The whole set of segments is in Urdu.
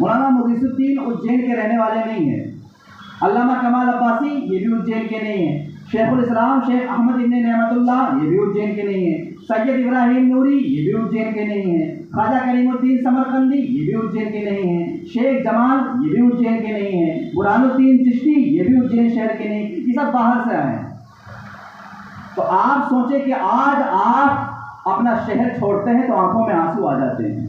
مولانا مغیث الدین اجین کے رہنے والے نہیں ہیں، علامہ کمال عباسی یہ بھی اجین کے نہیں ہیں، شیخ الاسلام شیخ احمد ابن نعمت اللہ یہ بھی اجین کے نہیں ہیں، سید ابراہیم نوری یہ بھی اجین کے نہیں ہیں، خواجہ کریم الدین سمرقندی یہ بھی اجین کے نہیں ہیں، شیخ جمال یہ بھی اجین کے نہیں ہیں، برہان الدین چشتی یہ بھی اجین شہر کے نہیں، یہ سب باہر سے آئے ہیں۔ تو آپ سوچیں کہ آج آپ اپنا شہر چھوڑتے ہیں تو آنکھوں میں آنسو آ جاتے ہیں،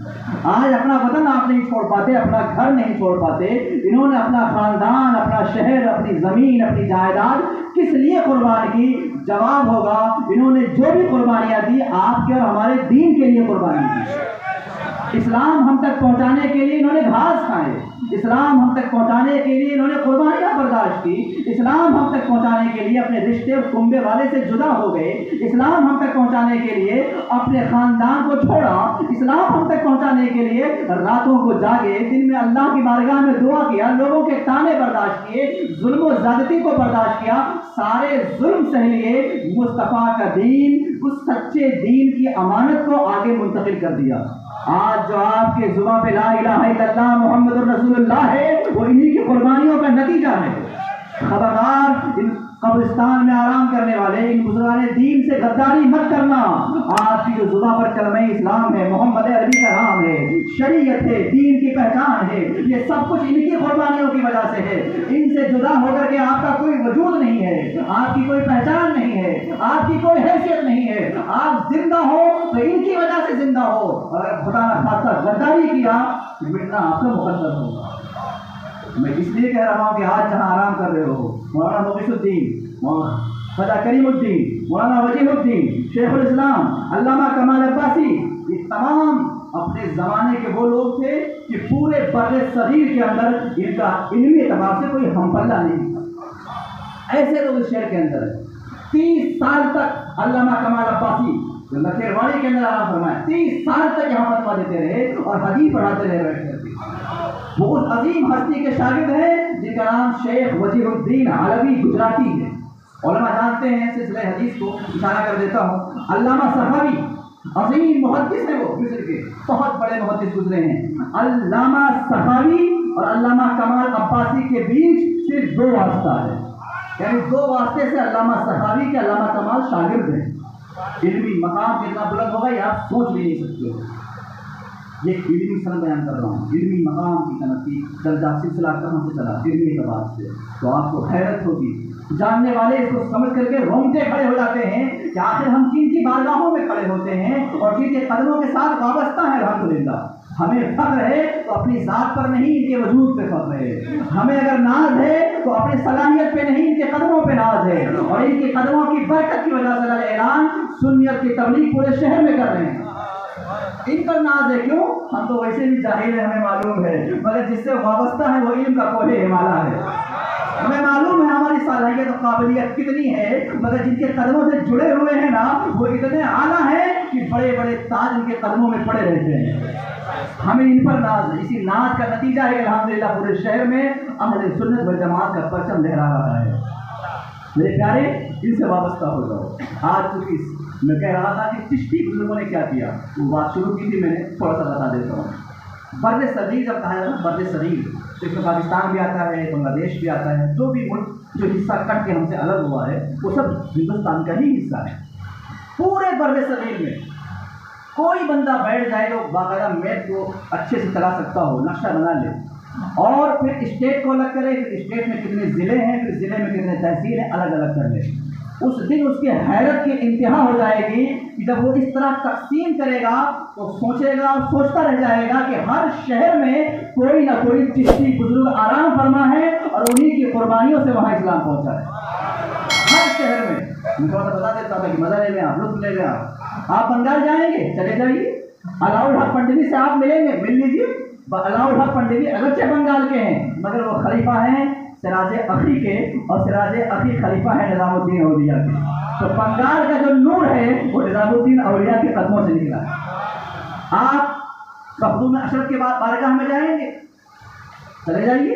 آج اپنا وطن آپ نہیں چھوڑ پاتے، اپنا گھر نہیں چھوڑ پاتے، انہوں نے اپنا خاندان، اپنا شہر، اپنی زمین، اپنی جائیداد کس لیے قربان کی؟ جواب ہوگا انہوں نے جو بھی قربانیاں دی آپ کے اور ہمارے دین کے لیے قربانی کی۔ اسلام ہم تک پہنچانے کے لیے انہوں نے گھاس کھائے، اسلام ہم تک پہنچانے کے لیے انہوں نے قربانیاں برداشت کی، اسلام ہم تک پہنچانے کے لیے اپنے رشتے اور کنبے والے سے جدا ہو گئے، اسلام ہم تک پہنچانے کے لیے اپنے خاندان کو چھوڑا، اسلام ہم تک پہنچانے کے لیے راتوں کو جاگے، دن میں اللہ کی بارگاہ میں دعا کیا، لوگوں کے تانے برداشت کیے، ظلم و زیادتی کو برداشت کیا، سارے ظلم سہ لیے، مصطفیٰ کا دین، اس سچے دین کی امانت کو آگے منتقل کر دیا۔ آج جو آپ کے زباں پہ لا الہ الا اللہ محمد الرسول اللہ ہے وہ انہی کی قربانیوں کا نتیجہ ہے۔ خبردار، ان قبرستان میں آرام کرنے والے ان بزرگان دین سے غداری مت کرنا۔ آپ کی جو زباں پر کلمہ اسلام ہے، محمد عربی کا نام ہے، شریعت ہے، دین کی پہچان ہے، یہ سب کچھ ان کی قربانیوں کی وجہ سے ہے۔ ان سے جدا ہو کر کے آپ کا کوئی وجود نہیں ہے، آپ کی کوئی پہچان نہیں ہے، آپ کی کوئی حیثیت نہیں ہے۔ آپ زندہ ہو تو ان کی وجہ سے زندہ ہو، اور اگر خدا نہ خاصہ غداری کیا تو مٹنا آپ کا مقدر ہوگا۔ میں اس لیے کہہ رہا ہوں کہ آج جہاں آرام کر رہے ہو، مولانا مغیث الدین، خواجہ کریم الدین، مولانا وجیہ الدین، شیخ الاسلام، علامہ کمال عباسی، یہ تمام اپنے زمانے کے وہ لوگ تھے کہ پورے بر صغیر کے اندر ان کا علمی اعتبار سے کوئی ہم پلہ نہیں تھا۔ ایسے لوگ اس شہر کے اندر 30 سال تک علامہ کمال عباسی جو لکھیرواڑی کے اندر آرام فرمایا، 30 سال تک یہاں فتویٰ دیتے رہے اور حدیث پڑھاتے رہے بیٹھ کر کے۔ وہ اس عظیم ہستی کے شاگرد ہیں جن کا نام شیخ وجیہ الدین علوی گجراتی ہے۔ علماء جانتے ہیں، سلسلہ حدیث کو اشارہ کر دیتا ہوں، علامہ سخاوی عظیم محدث ہیں، وہ مصر کے بہت بڑے محدث گزرے ہیں۔ علامہ سخاوی اور علامہ کمال عباسی کے بیچ صرف 2 واسطہ ہے، یعنی 2 واسطے سے علامہ سخاوی کے علامہ کمال شاگرد ہیں۔ علمی مقام کتنا بلند ہوگا یہ آپ سوچ بھی نہیں سکتے ہو۔ یہ علمی سند بیان کر رہا ہوں، علمی مقام کی صنعت کی درجہ سلسلہ کہاں سے چلا، علمی اعتبار سے، تو آپ کو حیرت ہوگی۔ جاننے والے اس کو سمجھ کر کے رونگٹے کھڑے ہو جاتے ہیں کہ آخر ہم کن کی بارگاہوں میں کھڑے ہوتے ہیں اور جن کے قدموں کے ساتھ وابستہ ہیں۔ الحمدللہ ہمیں فخر ہے تو اپنی ذات پر نہیں، ان کے وجود پہ فخر ہے۔ ہمیں اگر ناز ہے تو اپنی صلاحیت پہ نہیں، ان کے قدموں پہ ناز ہے، اور ان کے قدموں کی برکت کی وجہ سے اعلان سنیت کی تبلیغ پورے شہر میں کر رہے ہیں۔ ان پر ناز ہے، کیوں؟ ہم تو ویسے بھی جاہل ہیں، ہمیں معلوم ہے، مگر جس سے وابستہ ہے وہ علم کا کوہ ہمالا ہے۔ ہمیں معلوم ہے ہماری صلاحیت اور قابلیت کتنی ہے، مگر جن کے قدموں سے جڑے ہوئے ہیں نا وہ اتنے اعلیٰ ہیں کہ بڑے بڑے تاج ان کے قدموں میں پڑے رہتے ہیں۔ ہمیں ان پر ناز ہے، اسی ناز کا نتیجہ ہے الحمدللہ پورے شہر میں اہل سنت والجماعت کا پرچم لہرا رہا ہے۔ میرے پیارے، ان سے وابستہ ہو جاؤ۔ آج چونکہ میں کہہ رہا تھا کہ چشتی بزرگوں نے کیا کیا، وہ بات شروع کی تھی، میں نے تھوڑا سا بتا دیتا ہوں۔ بر صغیر جب کہا جاتا ہے بر صغیر تو اس میں پاکستان بھی آتا ہے، بنگلہ دیش بھی آتا ہے، جو بھی ملک جو حصہ کٹ کے ہم سے الگ ہوا ہے وہ سب ہندوستان کا ہی حصہ ہے۔ پورے بر صغیر میں کوئی بندہ بیٹھ جائے تو باقاعدہ میپ کو اچھے سے چلا سکتا ہو، نقشہ بنا لے، اور پھر اسٹیٹ کو الگ کرے، پھر اسٹیٹ میں کتنے ضلع ہیں، پھر ضلع میں کتنے تحصیل ہیں، الگ الگ کر لے۔ اس دن اس کی حیرت کی انتہا ہو جائے گی کہ جب وہ اس طرح تقسیم کرے گا تو سوچے گا اور سوچتا رہ جائے گا کہ ہر شہر میں کوئی نہ کوئی چشتی بزرگ آرام فرما ہے اور انہی کی قربانیوں سے وہاں اسلام پہنچا ہے۔ ہر شہر میں میں تھوڑا سا بتا دیتا ہوں کہ مزہ لے لیں آپ، لطف لے لیں آپ بنگال جائیں گے چلے جائیے، علاؤ الحق پنڈوی سے آپ ملیں گے، مل لیجیے۔ علاؤ الحق پنڈوی اگرچہ بنگال کے ہیں مگر وہ خلیفہ ہیں سراج اخی کے، اور سراج اخی خلیفہ ہے نظام الدین اولیاء کے، تو بنگال کا جو نور ہے وہ نظام الدین اولیاء کے قدموں سے نکلا ہے۔ آپ مخدوم اشرف کے بعد بارگاہ میں جائیں گے چلے جائیے،